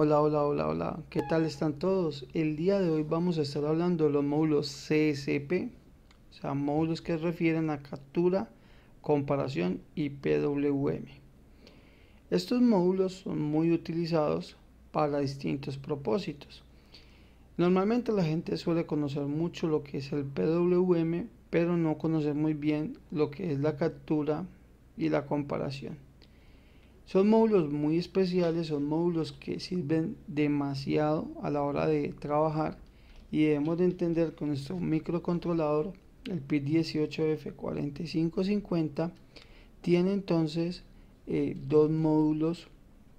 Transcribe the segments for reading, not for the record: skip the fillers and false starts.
Hola, hola, hola, hola. ¿Qué tal están todos? El día de hoy vamos a estar hablando de los módulos CSP, o sea, módulos que refieren a captura, comparación y PWM. Estos módulos son muy utilizados para distintos propósitos. Normalmente la gente suele conocer mucho lo que es el PWM, pero no conocer muy bien lo que es la captura y la comparación. Son módulos muy especiales, son módulos que sirven demasiado a la hora de trabajar y debemos de entender que nuestro microcontrolador, el PIC18F4550, tiene entonces dos módulos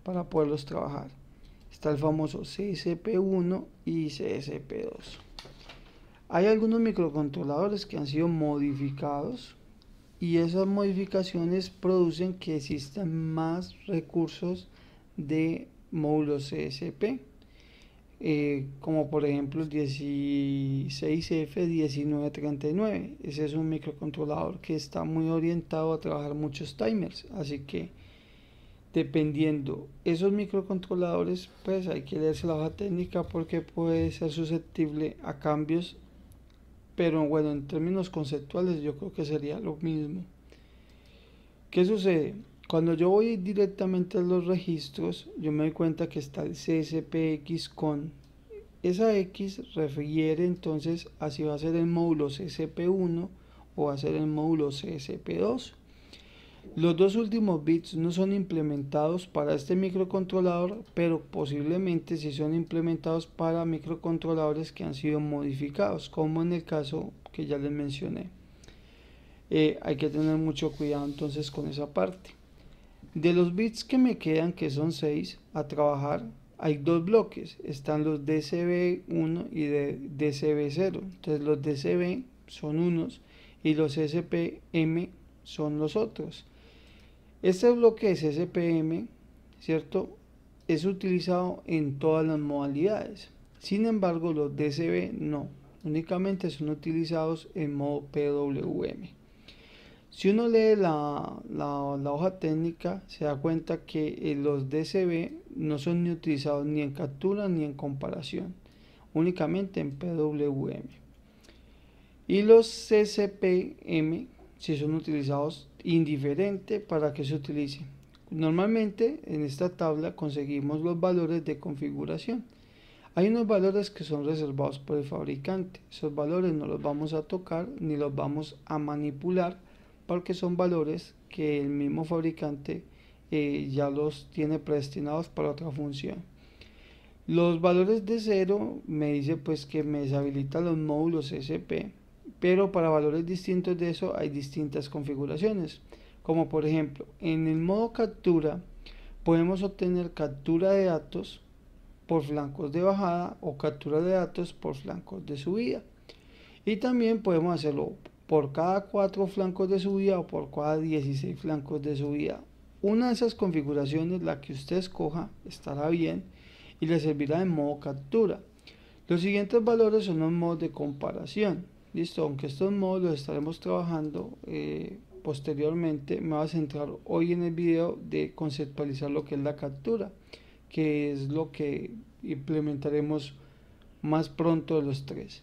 para poderlos trabajar. Está el famoso CSP1 y CSP2. Hay algunos microcontroladores que han sido modificados y esas modificaciones producen que existan más recursos de módulos CSP, como por ejemplo el 16F1939. Ese es un microcontrolador que está muy orientado a trabajar muchos timers, así que dependiendo esos microcontroladores, pues hay que leerse la hoja técnica porque puede ser susceptible a cambios, pero bueno, en términos conceptuales yo creo que sería lo mismo. ¿Qué sucede? Cuando yo voy directamente a los registros, yo me doy cuenta que está el CSPX con. Esa X refiere entonces a si va a ser el módulo CSP1 o va a ser el módulo CSP2. Los dos últimos bits no son implementados para este microcontrolador, pero posiblemente sí son implementados para microcontroladores que han sido modificados, como en el caso que ya les mencioné. Hay que tener mucho cuidado entonces con esa parte. De los bits que me quedan, que son 6 a trabajar, hay dos bloques. Están los DCB1 y DCB0. Entonces los DCB son unos y los SPM son los otros. Este bloque es SPM, ¿cierto? Es utilizado en todas las modalidades. Sin embargo, los DCB no. Únicamente son utilizados en modo PWM. Si uno lee la hoja técnica, se da cuenta que los DCB no son ni utilizados ni en captura ni en comparación, únicamente en PWM. Y los CCPM si son utilizados indiferente para que se utilice. Normalmente en esta tabla conseguimos los valores de configuración. Hay unos valores que son reservados por el fabricante. Esos valores no los vamos a tocar ni los vamos a manipular porque son valores que el mismo fabricante ya los tiene predestinados para otra función. Los valores de 0 me dice pues que me deshabilita los módulos SP, pero para valores distintos de eso hay distintas configuraciones. Como por ejemplo, en el modo captura podemos obtener captura de datos por flancos de bajada o captura de datos por flancos de subida. Y también podemos hacerlo por cada 4 flancos de subida o por cada 16 flancos de subida. Una de esas configuraciones, la que usted escoja, estará bien y le servirá en modo captura. Los siguientes valores son los modos de comparación. Listo, aunque estos modos los estaremos trabajando posteriormente, me voy a centrar hoy en el video de conceptualizar lo que es la captura, que es lo que implementaremos más pronto de los tres.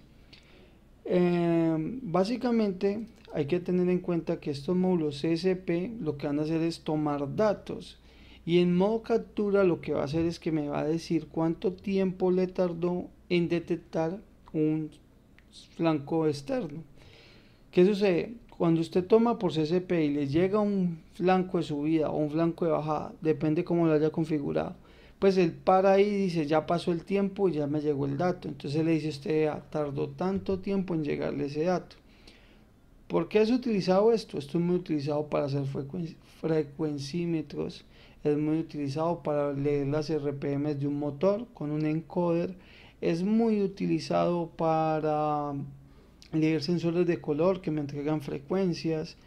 Básicamente hay que tener en cuenta que estos módulos CSP lo que van a hacer es tomar datos y en modo captura lo que va a hacer es que me va a decir cuánto tiempo le tardó en detectar un flanco externo. ¿Qué sucede? Cuando usted toma por CSP y le llega un flanco de subida o un flanco de bajada, depende cómo lo haya configurado, pues él para ahí y dice, ya pasó el tiempo y ya me llegó el dato. Entonces le dice a usted, tardó tanto tiempo en llegarle ese dato. ¿Por qué es utilizado esto? Esto es muy utilizado para hacer frecuencímetros, es muy utilizado para leer las RPMs de un motor con un encoder, es muy utilizado para leer sensores de color que me entregan frecuencias,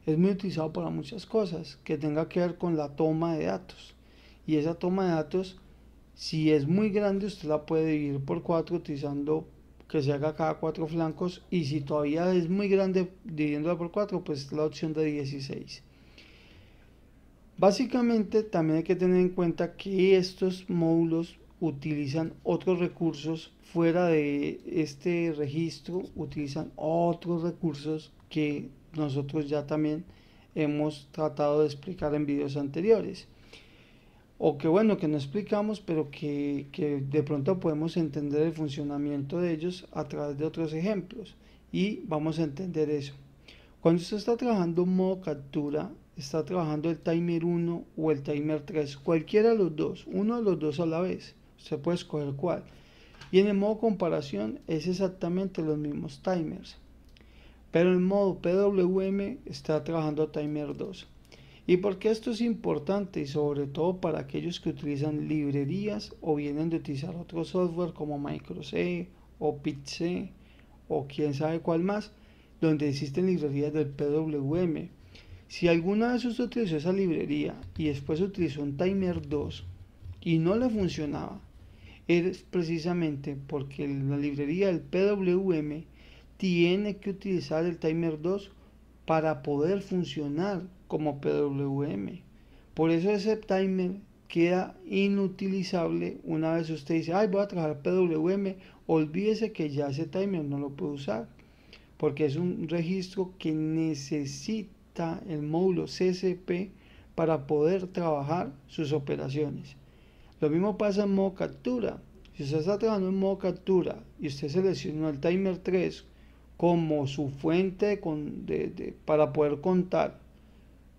es muy utilizado para muchas cosas que tenga que ver con la toma de datos. Y esa toma de datos, si es muy grande, usted la puede dividir por 4 utilizando que se haga cada 4 flancos. Y si todavía es muy grande, dividiéndola por 4, pues la opción de 16. Básicamente también hay que tener en cuenta que estos módulos utilizan otros recursos fuera de este registro, utilizan otros recursos que nosotros ya también hemos tratado de explicar en videos anteriores. O que bueno, que no explicamos, pero que de pronto podemos entender el funcionamiento de ellos a través de otros ejemplos. Y vamos a entender eso. Cuando usted está trabajando en modo captura, está trabajando el timer 1 o el timer 3, cualquiera de los dos, uno de los dos a la vez. Usted puede escoger cuál. Y en el modo comparación es exactamente los mismos timers. Pero en modo PWM está trabajando timer 2. ¿Y por qué esto es importante? Y sobre todo para aquellos que utilizan librerías o vienen de utilizar otro software como MicroC o PitC o quién sabe cuál más, donde existen librerías del PWM. Si alguna vez usted utilizó esa librería y después utilizó un timer 2 y no le funcionaba, es precisamente porque la librería del PWM tiene que utilizar el timer 2 para poder funcionar como PWM. Por eso ese timer queda inutilizable una vez usted dice, ay, voy a trabajar PWM, olvídese que ya ese timer no lo puede usar, porque es un registro que necesita el módulo CSP para poder trabajar sus operaciones. Lo mismo pasa en modo captura. Si usted está trabajando en modo captura y usted seleccionó el timer 3 como su fuente para poder contar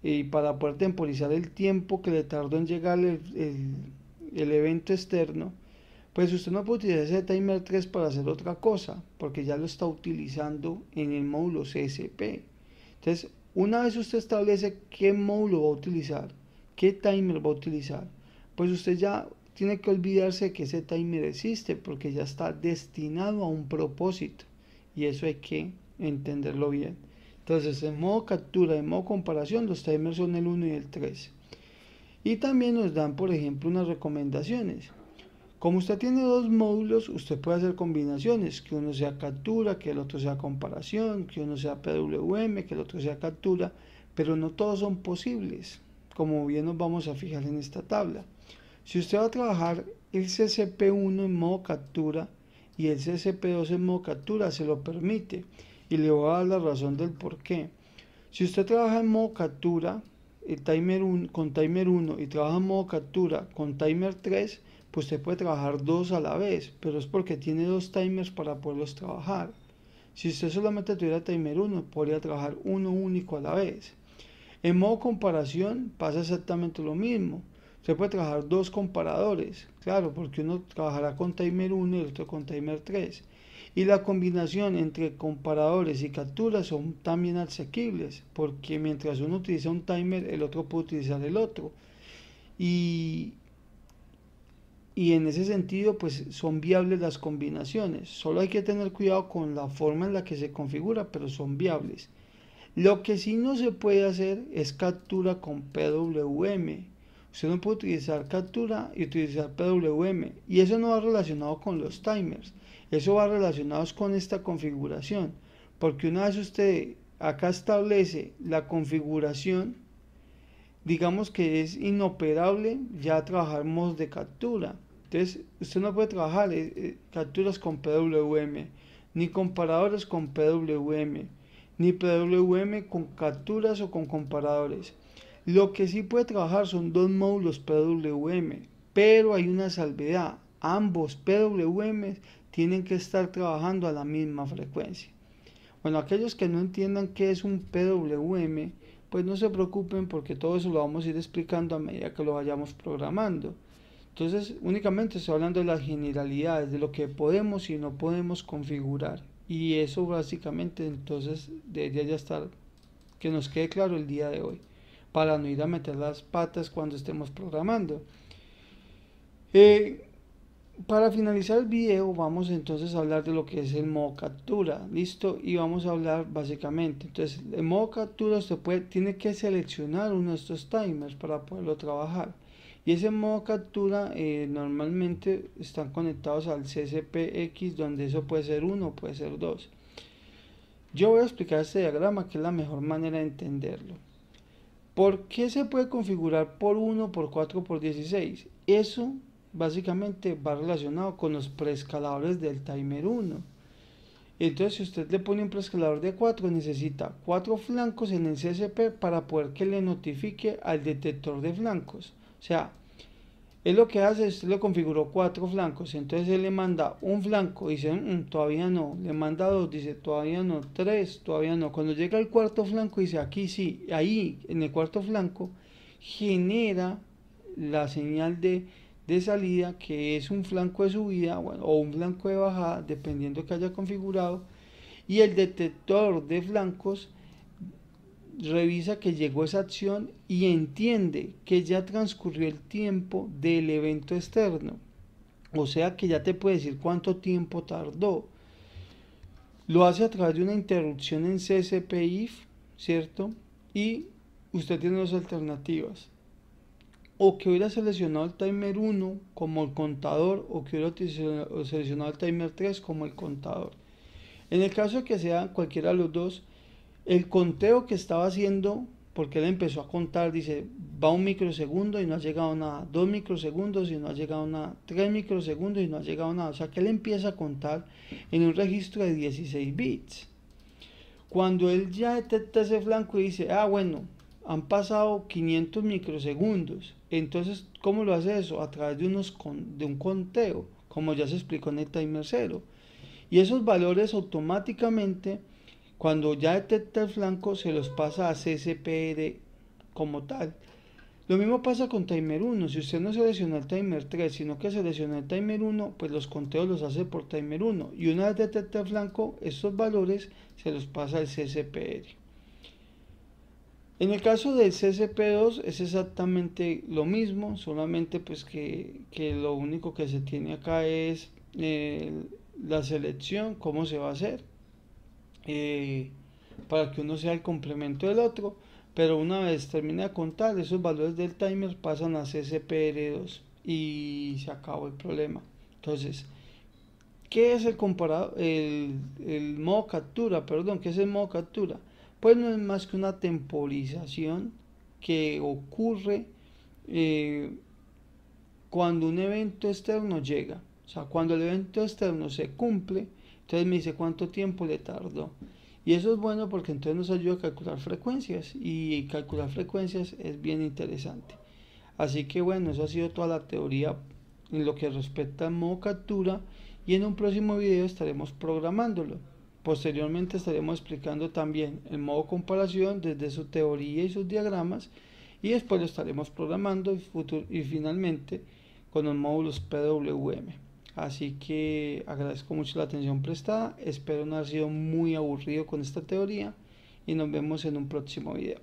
y para poder temporizar el tiempo que le tardó en llegar el evento externo, pues usted no puede utilizar ese timer 3 para hacer otra cosa, porque ya lo está utilizando en el módulo CSP. Entonces, una vez usted establece qué módulo va a utilizar, qué timer va a utilizar, pues usted ya tiene que olvidarse que ese timer existe, porque ya está destinado a un propósito, y eso hay que entenderlo bien. Entonces, en modo captura, en modo comparación, los timers son el 1 y el 3. Y también nos dan, por ejemplo, unas recomendaciones. Como usted tiene dos módulos, usted puede hacer combinaciones, que uno sea captura, que el otro sea comparación, que uno sea PWM, que el otro sea captura, pero no todos son posibles, como bien nos vamos a fijar en esta tabla. Si usted va a trabajar el CSP1 en modo captura y el CSP2 en modo captura, se lo permite, y le voy a dar la razón del por qué. Si usted trabaja en modo captura con timer 1 y trabaja en modo captura con timer 3, pues usted puede trabajar dos a la vez, pero es porque tiene dos timers para poderlos trabajar. Si usted solamente tuviera timer 1, podría trabajar uno único a la vez. En modo comparación pasa exactamente lo mismo. Usted puede trabajar dos comparadores, claro, porque uno trabajará con timer 1 y el otro con timer 3. Y la combinación entre comparadores y capturas son también asequibles, porque mientras uno utiliza un timer, el otro puede utilizar el otro. Y en ese sentido, pues son viables las combinaciones. Solo hay que tener cuidado con la forma en la que se configura, pero son viables. Lo que sí no se puede hacer es captura con PWM. Usted no puede utilizar captura y utilizar PWM. Y eso no va relacionado con los timers. Eso va relacionado con esta configuración. Porque una vez usted acá establece la configuración, digamos que es inoperable ya trabajar modos de captura. Entonces, usted no puede trabajar capturas con PWM, ni comparadores con PWM, ni PWM con capturas o con comparadores. Lo que sí puede trabajar son dos módulos PWM, pero hay una salvedad. Ambos PWM tienen que estar trabajando a la misma frecuencia. Bueno, aquellos que no entiendan qué es un PWM, pues no se preocupen porque todo eso lo vamos a ir explicando a medida que lo vayamos programando. Entonces, únicamente estoy hablando de las generalidades, de lo que podemos y no podemos configurar. Y eso básicamente entonces debería ya estar, que nos quede claro el día de hoy, para no ir a meter las patas cuando estemos programando. Para finalizar el video vamos entonces a hablar de lo que es el modo captura, listo, y vamos a hablar básicamente. Entonces, en modo captura usted tiene que seleccionar uno de estos timers para poderlo trabajar. Y ese modo captura normalmente están conectados al CSPX, donde eso puede ser 1 o puede ser 2. Yo voy a explicar este diagrama, que es la mejor manera de entenderlo. ¿Por qué se puede configurar por 1, por 4, por 16? Eso básicamente va relacionado con los preescaladores del timer 1. Entonces, si usted le pone un preescalador de 4, necesita 4 flancos en el CSP para poder que le notifique al detector de flancos. O sea, él lo que hace es, usted le configuró 4 flancos, entonces él le manda un flanco, dice, todavía no, le manda 2, dice, todavía no, 3, todavía no. Cuando llega al cuarto flanco, dice, aquí sí, ahí, en el cuarto flanco, genera la señal de salida, que es un flanco de subida, bueno, o un flanco de bajada, dependiendo que haya configurado, y el detector de flancos revisa que llegó esa acción y entiende que ya transcurrió el tiempo del evento externo, o sea que ya te puede decir cuánto tiempo tardó. Lo hace a través de una interrupción en CSP-IF, ¿cierto? Y usted tiene dos alternativas: o que hubiera seleccionado el timer 1 como el contador, o que hubiera seleccionado el timer 3 como el contador. En el caso de que sea cualquiera de los dos, el conteo que estaba haciendo, porque él empezó a contar, dice, va 1 microsegundo y no ha llegado nada, 2 microsegundos y no ha llegado nada, 3 microsegundos y no ha llegado nada. O sea que él empieza a contar en un registro de 16 bits. Cuando él ya detecta ese flanco y dice, bueno, han pasado 500 microsegundos. Entonces, ¿cómo lo hace eso? A través de un conteo, como ya se explicó en el timer 0. Y esos valores automáticamente, cuando ya detecta el flanco, se los pasa a CSPR como tal. Lo mismo pasa con timer 1. Si usted no selecciona el timer 3, sino que selecciona el timer 1, pues los conteos los hace por timer 1. Y una vez detecta el flanco, estos valores se los pasa al CSPR. En el caso del CSP2 es exactamente lo mismo, solamente pues que lo único que se tiene acá es la selección, cómo se va a hacer, para que uno sea el complemento del otro, pero una vez termine de contar, esos valores del timer pasan a CSPR2 y se acabó el problema. Entonces, ¿qué es el comparado, el modo captura? Perdón, ¿qué es el modo captura? Pues no es más que una temporización que ocurre cuando un evento externo llega. O sea, cuando el evento externo se cumple, entonces me dice cuánto tiempo le tardó. Y eso es bueno porque entonces nos ayuda a calcular frecuencias. Y calcular frecuencias es bien interesante. Así que bueno, eso ha sido toda la teoría en lo que respecta al modo captura. Y en un próximo video estaremos programándolo. Posteriormente estaremos explicando también el modo comparación desde su teoría y sus diagramas. Y después lo estaremos programando y finalmente con los módulos PWM. Así que agradezco mucho la atención prestada. Espero no haber sido muy aburrido con esta teoría y nos vemos en un próximo video.